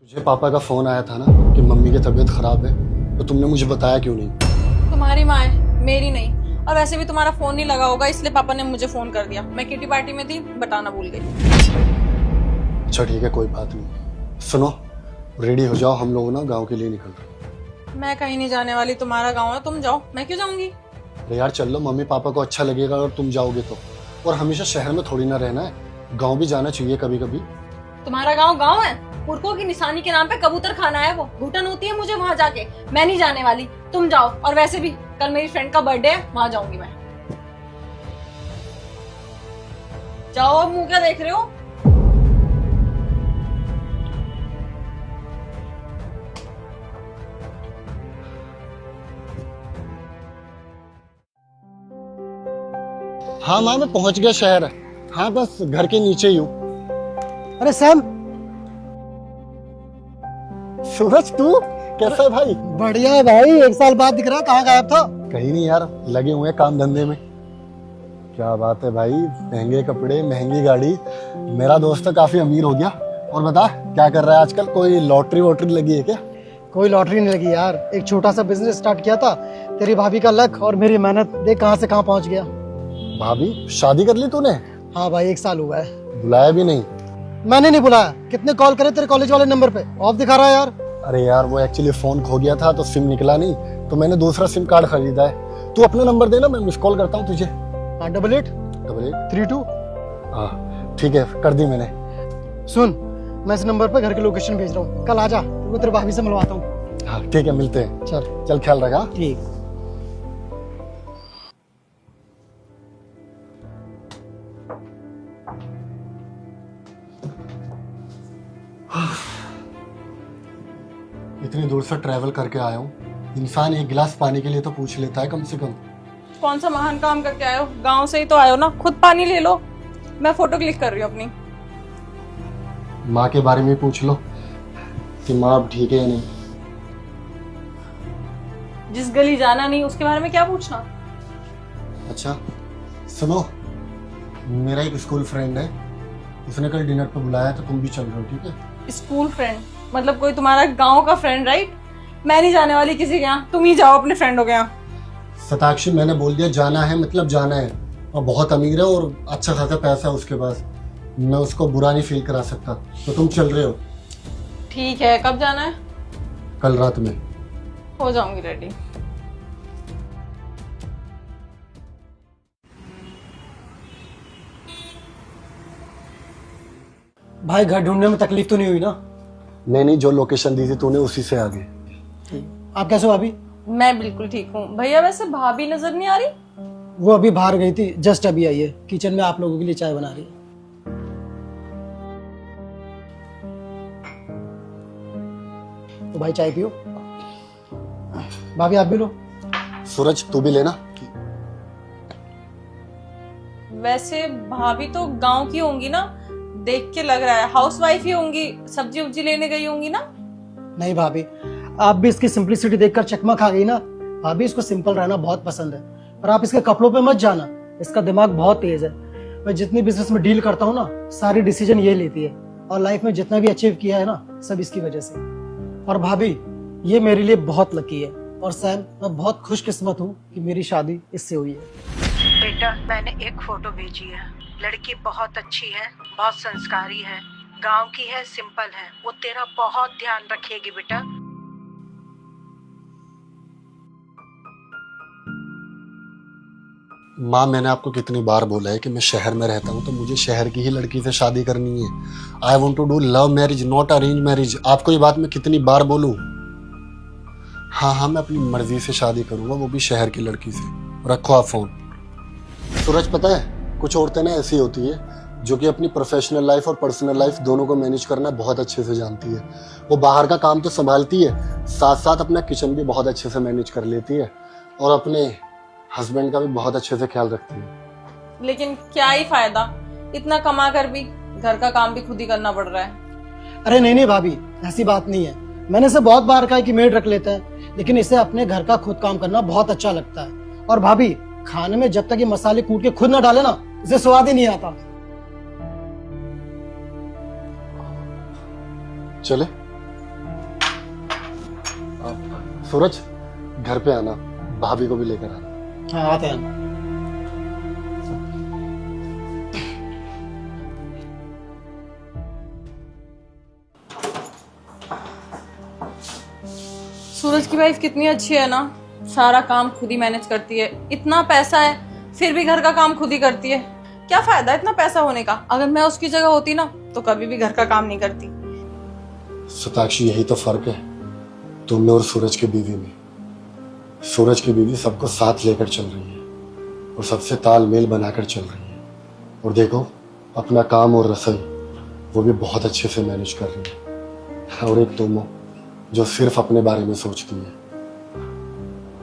तुझे पापा का फोन आया था ना कि मम्मी की तबीयत खराब है, तो तुमने मुझे बताया क्यों नहीं? तुम्हारी माँ है, मेरी नहीं। और वैसे भी तुम्हारा फोन नहीं लगा होगा, इसलिए पापा ने मुझे फोन कर दिया। मैं किटी पार्टी में थी, बताना भूल गई। अच्छा ठीक है, कोई बात नहीं। सुनो, रेडी हो जाओ, हम लोग ना गांव के लिए निकल रहे हैं। मैं कहीं नहीं जाने वाली, तुम्हारा गाँव है, तुम जाओ। मैं क्यों जाऊंगी? अरे यार चल लो, मम्मी पापा को अच्छा लगेगा अगर तुम जाओगे तो। और हमेशा शहर में थोड़ी ना रहना है, गाँव भी जाना चाहिए कभी कभी। तुम्हारा गाँव गाँव है? पुरखों की निशानी के नाम पे कबूतर खाना है वो। घुटन होती है मुझे वहाँ जाके। मैं नहीं जाने वाली, तुम जाओ। और वैसे भी कल मेरी फ्रेंड का बर्थडे है, वहाँ जाऊंगी मैं। जाओ, अब मुंह क्या देख रहे हो? हाँ माँ, मैं पहुंच गया शहर। हाँ बस घर के नीचे ही हूँ। अरे सैम, सूरज तू कैसा है भाई? बढ़िया है भाई। एक साल बाद दिख रहा, कहाँ गायब था? कहीं नहीं यार, लगे हुए हैं काम धंधे में। क्या बात है भाई, महंगे कपड़े, महंगी गाड़ी। मेरा दोस्त तो काफी अमीर हो गया। और बता क्या कर रहा है आजकल? कोई लॉटरी वॉटरी लगी है क्या? कोई लॉटरी नहीं लगी यार। एक छोटा सा बिजनेस स्टार्ट किया था। तेरी भाभी का लक और मेरी मेहनत देख कहाँ से कहाँ पहुँच गया। भाभी शादी कर ली तूने? हाँ भाई, 1 साल हुआ है। बुलाया भी नहीं? मैंने नहीं बुलाया। कितने कॉल करे तेरे कॉलेज वाले नंबर पे, ऑफ दिखा रहा है यार। अरे यार वो एक्चुअली फोन खो गया था तो सिम निकला नहीं, तो मैंने दूसरा सिम कार्ड खरीदा है। तू अपना नंबर देना, मैं मिस कॉल करता हूँ तुझे। 8832। हाँ ठीक है, कर दी मैंने। सुन, मैं इस नंबर पे घर की लोकेशन भेज रहा हूँ। कल आजा, तो तेरे भाभी से मिलवाता हूँ। हाँ ठीक है, मिलते हैं। चल चल ख्याल रखा। ठीक। इतनी दूर से ट्रैवल करके आया हूँ, इंसान एक गिलास पानी के लिए तो पूछ लेता है कम से कम। कौन सा महान काम करके आए हो? गाँव से ही तो आए हो ना, खुद पानी ले लो। मैं फोटो क्लिक कर रही हूँ अपनी। माँ के बारे में पूछ लो कि माँ अब ठीक है या नहीं। जिस गली जाना नहीं उसके बारे में क्या पूछना? अच्छा सुनो, मेरा एक स्कूल फ्रेंड है, उसने कल डिनर पे बुलाया, तो तुम भी चल रहे हो? ठीक है। स्कूल फ्रेंड मतलब कोई तुम्हारा गांव का फ्रेंड, राइट? मैं नहीं जाने वाली किसी के यहाँ, तुम ही जाओ अपने फ्रेंडों के यहाँ। सताक्षी, मैंने बोल दिया जाना है मतलब जाना है। और बहुत अमीर है और अच्छा खासा पैसा है उसके पास, मैं उसको बुरा नहीं फील करा सकता। तो तुम चल रहे हो? ठीक है, कब जाना है? कल रात में। हो जाऊंगी रेडी। भाई, घर ढूंढने में तकलीफ तो नहीं हुई ना? नहीं, जो लोकेशन दी थी तूने उसी से आगे। आप कैसे हो भाभी? मैं बिल्कुल ठीक हूँ भैया। वैसे भाभी नजर नहीं आ रही? वो अभी बाहर गई थी, जस्ट अभी आई है। किचन में आप लोगों के लिए चाय बना रही है। तो भाई चाय पियो। भाभी आप भी लो। सूरज तू भी लेना। वैसे भाभी तो गांव की होंगी ना, देख के लग रहा है हाउसवाइफ ही होंगी, सब्जी उब्जी लेने गई होंगी ना? नहीं भाभी, आप भी इसकी सिंपलिसिटी देखकर चकमा खा गई ना। भाभी इसको सिंपल रहना बहुत पसंद है, पर आप इसके कपड़ों पे मत जाना। इसका दिमाग बहुत तेज है। मैं जितनी बिजनेस में डील करता हूँ ना, सारी डिसीजन ये लेती है। और लाइफ में जितना भी अचीव किया है ना, सब इसकी वजह से। और भाभी, ये मेरे लिए बहुत लकी है। और सैम, मैं बहुत खुशकिस्मत हूँ कि मेरी शादी इससे हुई है। बेटा, मैंने एक फोटो भेजी है। लड़की बहुत अच्छी है, बहुत संस्कारी है, गांव की है, सिंपल है। वो तेरा बहुत ध्यान रखेगी बेटा। माँ, मैंने आपको कितनी बार बोला है कि मैं शहर में रहता हूँ तो मुझे शहर की ही लड़की से शादी करनी है। I want to do love marriage, not arrange marriage. आपको ये बात मैं कितनी बार बोलूँ? हाँ, मैं अपनी मर्जी से शादी करूंगा, वो भी शहर की लड़की से। रखो आप फोन। सूरज, पता है कुछ औरतें ना ऐसी होती है जो कि अपनी प्रोफेशनल लाइफ और पर्सनल लाइफ दोनों को मैनेज करना बहुत अच्छे से जानती है। वो बाहर का काम तो संभालती है, साथ साथ अपना किचन भी बहुत अच्छे से मैनेज कर लेती है, और अपने हस्बैंड का भी बहुत अच्छे से ख्याल रखती है। लेकिन क्या ही फायदा, इतना कमा कर भी घर का काम भी खुद ही करना पड़ रहा है। अरे नहीं भाभी, ऐसी बात नहीं है। मैंने इसे बहुत बार कहा कि मेड रख लेते हैं, लेकिन इसे अपने घर का खुद काम करना बहुत अच्छा लगता है। और भाभी, खाने में जब तक ये मसाले कूट के खुद ना डाले ना, इसे स्वाद ही नहीं आता। चले? सूरज घर पे आना, भाभी को भी लेकर आना। हाँ आते हैं। सूरज की वाइफ कितनी अच्छी है ना, सारा काम खुद ही मैनेज करती है। इतना पैसा है फिर भी घर का काम खुद ही करती है। क्या फायदा इतना पैसा होने का, अगर मैं उसकी जगह होती ना तो कभी भी घर का काम नहीं करती। सताक्षी, यही तो फर्क है तुम में और सूरज की बीवी में। सूरज की बीवी सबको साथ लेकर चल रही है और सबसे तालमेल बनाकर चल रही है, और देखो अपना काम और रसोई वो भी बहुत अच्छे से मैनेज कर रही है। और एक तुम हो जो सिर्फ अपने बारे में सोचती है,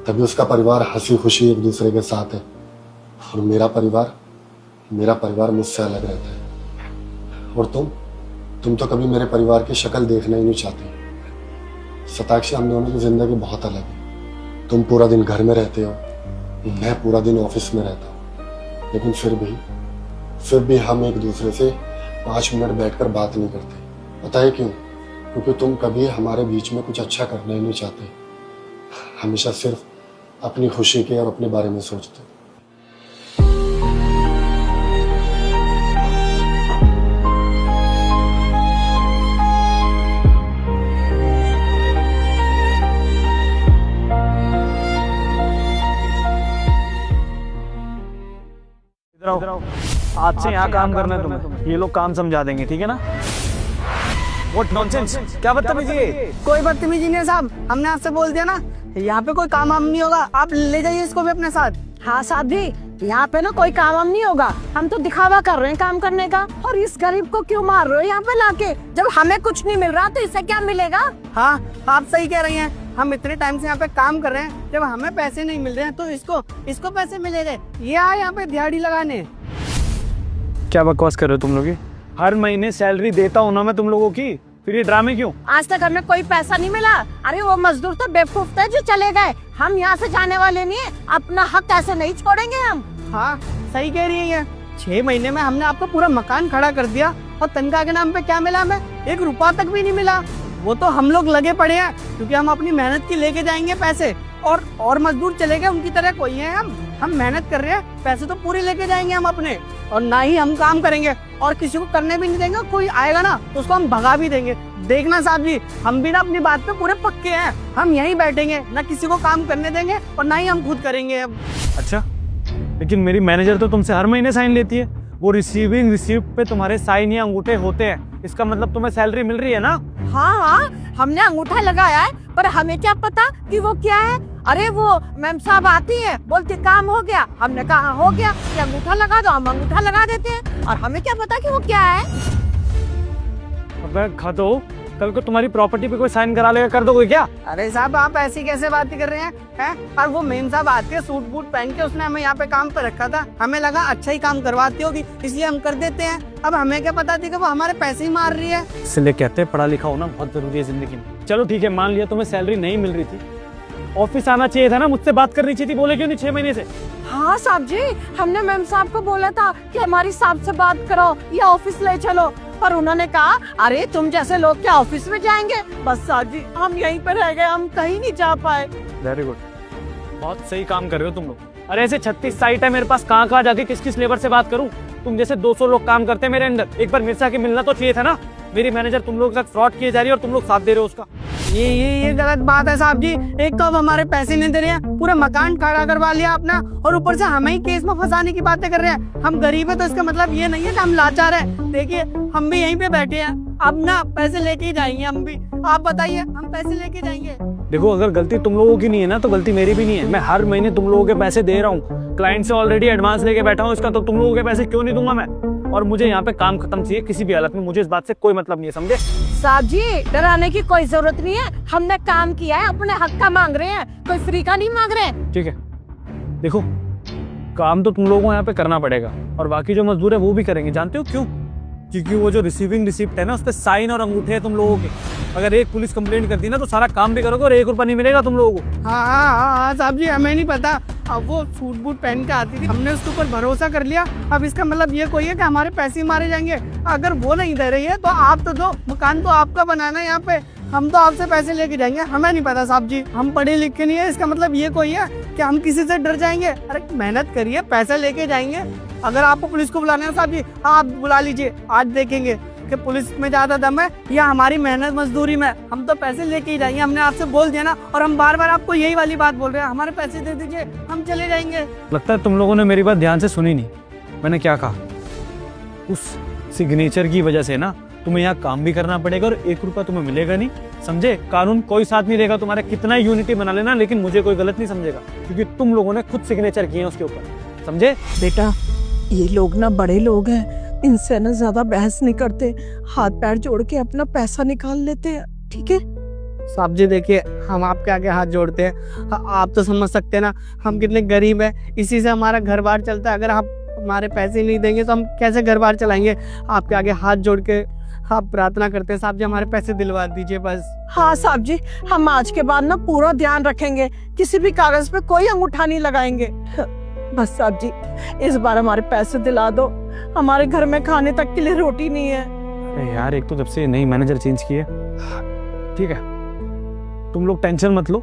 तभी उसका परिवार हंसी खुशी एक दूसरे के साथ है। और मेरा परिवार मुझसे अलग रहता है। और तुम तो कभी मेरे परिवार की शक्ल देखना ही नहीं चाहती। सताक्षी, हम दोनों की जिंदगी बहुत अलग है। तुम पूरा दिन घर में रहते हो, मैं पूरा दिन ऑफिस में रहता हूँ, लेकिन फिर भी हम एक दूसरे से 5 मिनट बैठकर बात नहीं करते। पता है क्यों? क्योंकि तुम कभी हमारे बीच में कुछ अच्छा करना ही नहीं चाहते, हमेशा सिर्फ अपनी खुशी के और अपने बारे में सोचते। इधर आओ, आज से यहाँ काम करना है तुम्हें। ये लोग काम समझा देंगे, ठीक है ना? What nonsense! क्या बदतमीजी है? कोई बदतमीजी नहीं है साहब, हमने आपसे बोल दिया ना, यहाँ पे कोई काम वाम नहीं होगा, आप ले जाइए इसको भी अपने साथ। हाँ साहब जी, यहाँ पे ना कोई काम वाम नहीं होगा, हम तो दिखावा कर रहे हैं काम करने का। और इस गरीब को क्यों मार रहे हो यहाँ पे लाके? जब हमें कुछ नहीं मिल रहा तो इससे क्या मिलेगा? हाँ आप सही कह रही हैं, हम इतने टाइम से यहाँ पे काम कर रहे हैं, जब हमें पैसे नहीं मिल रहे हैं तो इसको पैसे मिलेंगे। ये आए यहाँ पे दिहाड़ी लगाने। क्या बकवास कर रहे हो तुम लोग? हर महीने सैलरी देता हूँ ना मैं तुम लोगों की, फिर ये ड्रामे क्यों? आज तक हमें कोई पैसा नहीं मिला। अरे वो मजदूर तो बेवकूफ थे जो चले गए, हम यहाँ से जाने वाले नहीं है, अपना हक ऐसे नहीं छोड़ेंगे हम। हाँ सही कह रही है, 6 महीने में हमने आपका पूरा मकान खड़ा कर दिया और तनख्वाह के नाम पे क्या मिला हमें? 1 रुपया तक भी नहीं मिला। वो तो हम लोग लगे पड़े हैं क्योंकि हम अपनी मेहनत की लेके जाएंगे पैसे, और मजदूर चले गए उनकी तरह कोई है। हम मेहनत कर रहे हैं, पैसे तो पूरे लेके जाएंगे हम अपने, और ना ही हम काम करेंगे और किसी को करने भी नहीं देंगे। कोई आएगा ना तो उसको हम भगा भी देंगे। देखना साहब जी, हम भी ना अपनी बात पे पूरे पक्के हैं, हम यहीं बैठेंगे, ना किसी को काम करने देंगे और ना ही हम खुद करेंगे अब। अच्छा, लेकिन मेरी मैनेजर तो तुमसे हर महीने साइन लेती है, वो रिसीप्ट पे तुम्हारे साइन या अंगूठे होते हैं, इसका मतलब तुम्हें सैलरी मिल रही है ना? हाँ, हमने अंगूठा लगाया है, पर हमें क्या पता कि वो क्या है। अरे वो मैम साहब आती है, बोलती काम हो गया, हमने कहा हो गया, ये अंगूठा लगा दो, हम अंगूठा लगा देते हैं, और हमें क्या पता कि वो क्या है। अबे खातो, कल को तुम्हारी प्रॉपर्टी पे कोई साइन करा लेगा, कर दोगे क्या? अरे साहब आप ऐसी कैसे बातें कर रहे हैं? और वो मेम साहब आते हैं सूट बूट पहन के, उसने हमें यहाँ पे काम पे रखा था, हमें लगा अच्छा ही काम करवाती होगी इसलिए हम कर देते हैं। अब हमें क्या पता थी कि वो हमारे पैसे ही मार रही है। इसलिए कहते हैं पढ़ा लिखा होना बहुत जरूरी है जिंदगी में। चलो ठीक है, मान लिया तुम्हें सैलरी नहीं मिल रही थी, ऑफिस आना चाहिए था ना, मुझसे बात करनी चाहिए थी, बोले क्यों नहीं 6 महीने से? हाँ साहब जी, हमने मैम साहब को बोला था कि हमारी साहब से बात करो या ऑफिस ले चलो, पर उन्होंने कहा अरे तुम जैसे लोग क्या ऑफिस में जाएंगे। बस साहब जी हम यहीं पे रह गए, हम कहीं नहीं जा पाए। वेरी गुड, बहुत सही काम कर रहे हो तुम लोग। अरे ऐसे 36 साइट है मेरे पास, कहाँ जाके किस लेबर से बात करूँ? तुम जैसे 200 लोग काम करते हैं मेरे अंदर, एक बार मेरे से आके मिलना तो चाहिए था ना। मेरी मैनेजर तुम लोग के साथ फ्रॉड किए जा रही है और तुम लोग साथ दे रहे हो उसका। ये गलत बात है साहब जी। एक तो अब हमारे पैसे नहीं दे रहे हैं, पूरा मकान खड़ा करवा लिया अपना, और ऊपर से हमें ही केस में फंसाने की बातें कर रहे हैं। हम गरीब है तो इसका मतलब ये नहीं है कि हम लाचार हैं। देखिए हम भी यहीं पे बैठे हैं, अब ना पैसे लेके ही जाएंगे हम भी। आप बताइए, हम पैसे लेके जाएंगे। देखो अगर गलती तुम लोगों की नहीं है ना तो गलती मेरी भी नहीं है। मैं हर महीने तुम लोगों के पैसे दे रहा हूँ, क्लाइंट से ऑलरेडी एडवांस लेके बैठा हूँ इसका, तो तुम लोगों के पैसे क्यों नहीं दूंगा मैं? और मुझे यहाँ पे काम खत्म चाहिए किसी भी हालत में, मुझे इस बात से कोई मतलब नहीं है, समझे? साहब जी डराने की कोई जरूरत नहीं है, हमने काम किया है, अपने हक का मांग रहे हैं, कोई फ्री का नहीं मांग रहे हैं। ठीक है, देखो काम तो तुम लोगों को यहाँ पे करना पड़ेगा और बाकी जो मजदूर है वो भी करेंगे। जानते हो क्यों? क्योंकि वो जो रिसीविंग रिसिप्ट है ना, उस पर साइन और अंगूठे हैं तुम लोगों के। अगर एक पुलिस कंप्लेंट करती ना तो सारा काम भी करोगे और 1 रुपया नहीं मिलेगा तुम लोगों को। हाँ साहब जी, हमें नहीं पता। अब वो सूट बूट पहन के आती थी, हमने उसके ऊपर भरोसा कर लिया। अब इसका मतलब ये कोई है कि हमारे पैसे मारे जाएंगे? अगर वो नहीं दे रही है तो आप तो दो, मकान तो आपका बनाना है यहाँ पे। हम तो आपसे पैसे लेके जाएंगे, हमें नहीं पता साहब जी, हम पढ़े लिखे नहीं है, इसका मतलब ये कोई है कि हम किसी से डर जाएंगे? अरे मेहनत करिए, पैसे लेके जाएंगे। अगर आपको पुलिस को बुलाना है साहब जी, हाँ आप बुला लीजिए, आज देखेंगे कि पुलिस में ज्यादा दम है या हमारी मेहनत मजदूरी में। हम तो पैसे लेके ही जाएंगे, हमने आपसे बोल दिया ना, और हम बार बार आपको यही वाली बात बोल रहे हैं, हमारे पैसे दे दीजिए, हम चले जाएंगे। लगता है तुम लोगों ने मेरी बात ध्यान से सुनी नहीं। मैंने क्या कहा, उस सिग्नेचर की वजह से ना तुम्हें यहाँ काम भी करना पड़ेगा और 1 रुपया तुम्हें मिलेगा नहीं, समझे? कानून कोई साथ नहीं देगा तुम्हारे, कितना यूनिटी बना लेना, लेकिन मुझे कोई गलत नहीं समझेगा, क्योंकि तुम लोगों ने खुद सिग्नेचर किए हैं उसके ऊपर, समझे? बेटा ये लोग ना बड़े लोग हैं, इनसे ना ज्यादा बहस नहीं करते, हाथ पैर जोड़ के अपना पैसा निकाल लेते हैं, ठीक है? साहब जी देखिए, हम आपके आगे हाथ जोड़ते हैं, आप तो समझ सकते हैं ना हम कितने गरीब हैं, इसी से हमारा घर बार चलता है। अगर आप हमारे पैसे नहीं देंगे तो हम कैसे घर बार चलाएंगे? आपके आगे हाथ जोड़ के आप प्रार्थना करते हैं, साहब जी हमारे पैसे दिलवा दीजिए बस। हाँ साहब जी, हम आज के बाद ना पूरा ध्यान रखेंगे, किसी भी कागज पे कोई अंगूठा नहीं लगाएंगे। बस साहब जी इस बार हमारे पैसे दिला दो, हमारे घर में खाने तक के लिए रोटी नहीं है। अरे यार, एक तो जब से नई मैनेजर चेंज की है, ठीक है, तुम लोग टेंशन मत लो,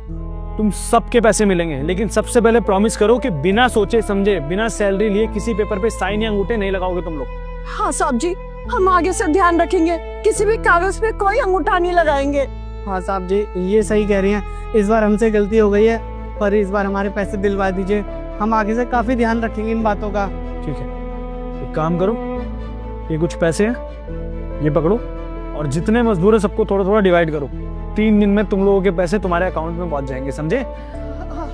तुम सबके पैसे मिलेंगे, लेकिन सबसे पहले प्रॉमिस करो कि बिना सोचे समझे, बिना सैलरी लिए किसी पेपर पे साइन या अंगूठे नहीं लगाओगे तुम लोग। हाँ साहब जी, हम आगे से ध्यान रखेंगे, किसी भी कागज पे कोई अंगूठा नहीं लगाएंगे। हाँ साहब जी ये सही कह रही हैं, इस बार हमसे गलती हो गई है, पर इस बार हमारे पैसे दिलवा दीजिए, हम आगे से काफी ध्यान रखेंगे इन बातों का। ठीक है, एक काम करो, ये कुछ पैसे हैं, ये पकड़ो, और जितने मजदूर है सबको थोड़ा थोड़ा डिवाइड करो। 3 दिन में तुम लोगों के पैसे तुम्हारे अकाउंट में पहुंच जाएंगे, समझे?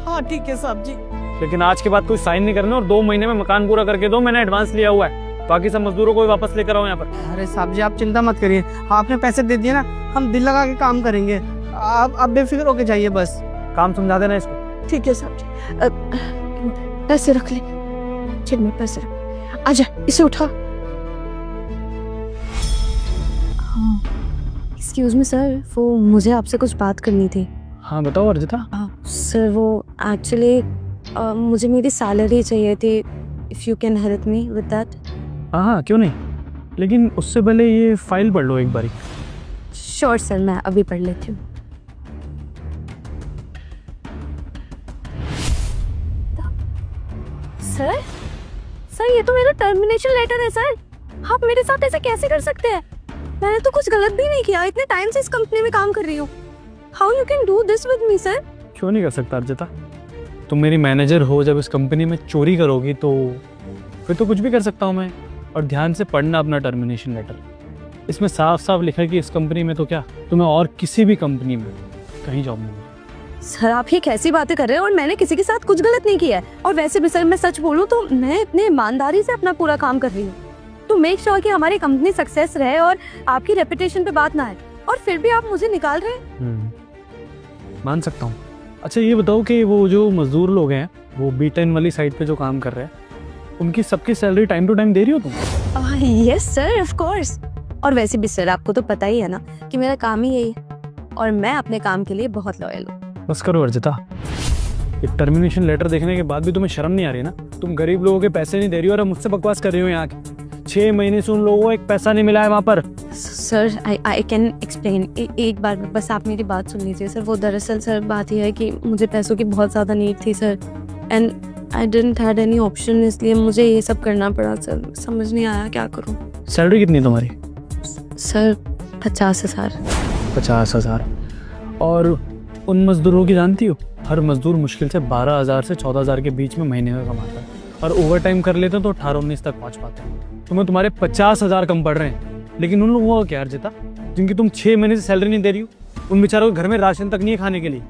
हाँ ठीक है साहब जी। लेकिन आज के बाद कोई साइन नहीं करना, और 2 महीने में मकान पूरा करके दो, मैंने एडवांस लिया हुआ है, बाकी सब मजदूरों को भी वापस लेकर आओ यहाँ पर। अरे साहब जी आप चिंता मत करिए, आपने पैसे दे दिए ना, हम दिल लगा के काम करेंगे, आप बेफिक्र होके जाइए बस। काम समझा देना इसको। ठीक है साहब जी, पैसे रख ले, जेब में पैसे रख, आजा इसे उठा। एक्सक्यूज मी सर, वो मुझे आपसे कुछ बात करनी थी। हाँ बताओ अर्जिता। सर वो एक्चुअली मुझे मेरी सैलरी चाहिए थी, if you can help me with that. हाँ क्यों नहीं, लेकिन उससे पहले ये फाइल पढ़ लो एक बारी। श्योर सर, मैं अभी पढ़ लेती हूँ। सर सर ये तो मेरा टर्मिनेशन लेटर है सर, आप मेरे साथ ऐसे कैसे कर सकते हैं? मैंने तो कुछ गलत भी नहीं किया, इतने टाइम से इस कंपनी में काम कर रही हूँ। How you can do this with me sir? क्यों नहीं कर सकता अर्जिता, तुम मेरी मैनेजर हो, जब इस कंपनी में चोरी करोगी तो फिर तो कुछ भी कर सकता हूँ मैं। और ध्यान से पढ़ना अपना टर्मिनेशन लेटर, इसमें साफ साफ लिखा है कि इस कंपनी में तो क्या, तुम्हें और किसी भी कंपनी में कहीं जॉब नहीं मिलेगी। सर आप ये कैसी बातें कर रहे हैं, और मैंने किसी के साथ कुछ गलत नहीं किया है। और वैसे भी सर मैं सच बोलूं तो मैं इतने ईमानदारी से अपना पूरा काम कर रही हूँ, तो मेक श्योर कि हमारी कंपनी सक्सेस रहे और आपकी रेपुटेशन पे बात ना आए, और फिर भी आप मुझे निकाल रहे हैं। मान सकता हूँ। अच्छा ये बताओ कि वो जो मजदूर लोग हैं, वो B10 वाली साइड पे जो काम कर रहे हैं, उनकी सबकी सैलरी टाइम टू टाइम दे रही हो तुम? Yes sir, of course. और वैसे भी सर आपको तो पता ही है ना कि मेरा काम ही यही है, और मैं अपने काम के लिए बहुत लॉयल हूँ। बस करो अर्जिता, एक टर्मिनेशन लेटर देखने के बाद भी तुम्हें शर्म नहीं आ रही ना? तुम गरीब लोगों के पैसे नहीं दे रही हो और मुझसे बकवास कर रही हो यहाँ के। 6 महीने से उन लोगों को एक पैसा नहीं मिला है वहाँ पर। सर आई कैन एक्सप्लेन, एक बार बस आप मेरी बात सुन लीजिए सर। वो दरअसल सर बात यह है कि मुझे पैसों की बहुत ज़्यादा नीड थी sir, and I didn't had any option, इसलिए मुझे ये सब करना पड़ा सर। समझ नहीं आया क्या करूँ। सैलरी कितनी है तुम्हारी? सर 50,000। 50,000। और उन मजदूरों की जानती हो, हर मजदूर मुश्किल से 12,000 से 14,000 के बीच में महीने में कमाता है, और ओवर टाइम कर लेते हैं तो 18-19 तक पहुँच पाते हैं। तुम्हें तुम्हारे 50,000 कम पड़ रहे हैं, लेकिन उन लोगों का क्या अर्जिता, जिनकी तुम 6 महीने से सैलरी नहीं दे रही हो? उन बेचारों के घर में राशन तक नहीं है खाने के लिए।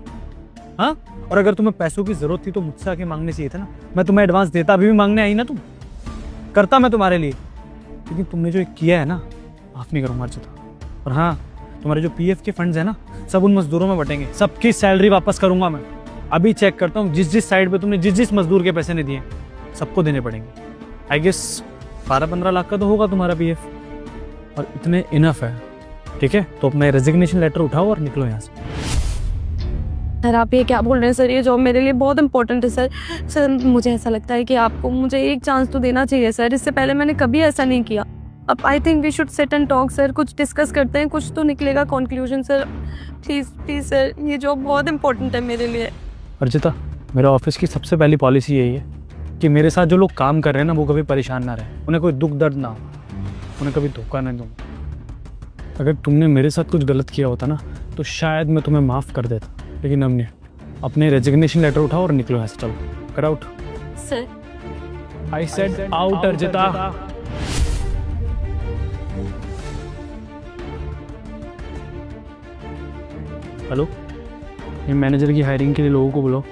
हाँ, और अगर तुम्हें पैसों की जरूरत थी तो मुझसे आके मांगने चाहिए था ना, मैं तुम्हें एडवांस देता, अभी भी मांगने आई ना तुम, करता मैं तुम्हारे लिए। लेकिन तुमने जो किया है ना, माफ नहीं करूँगा अर्जिता। और हाँ, तुम्हारे जो PF के फंड्स है ना, सब उन मजदूरों में बटेंगे, सबकी सैलरी वापस करूँगा मैं। अभी चेक करता हूँ जिस साइड पे तुमने जिस मजदूर के पैसे नहीं दिए सबको देने पड़ेंगे। आई गेस 12-15 लाख का तो होगा तुम्हारा PF, और इतने इनफ है। ठीक है, तो अपना रेजिग्नेशन लेटर उठाओ और निकलो यहाँ से। सर आप ये क्या बोल रहे हैं सर, ये जॉब मेरे लिए बहुत इंपॉर्टेंट है सर। सर मुझे ऐसा लगता है कि आपको मुझे एक चांस तो देना चाहिए सर, इससे पहले मैंने कभी ऐसा नहीं किया। अब I think we should sit and talk sir, कुछ डिस्कस करते हैं, कुछ तो निकलेगा conclusion sir. Please please sir, ये जॉब बहुत इंपॉर्टेंट है मेरे लिए। अर्चिता, मेरा ऑफिस की सबसे पहली पॉलिसी यही है कि मेरे साथ जो लोग काम कर रहे हैं ना, वो कभी परेशान ना रहे, उन्हें कोई दुख दर्द ना हो, उन्हें कभी धोखा ना दूँ। अगर तुमने मेरे साथ कुछ गलत किया होता ना, तो शायद मैं तुम्हें माफ़ कर देता, लेकिन अब नहीं। अपने रेजिग्नेशन लेटर उठाओ और निकलो यहाँ से, चलो get out. Sir I said out Archita. Hello, ये मैनेजर की हायरिंग के लिए लोगों को बुलाओ।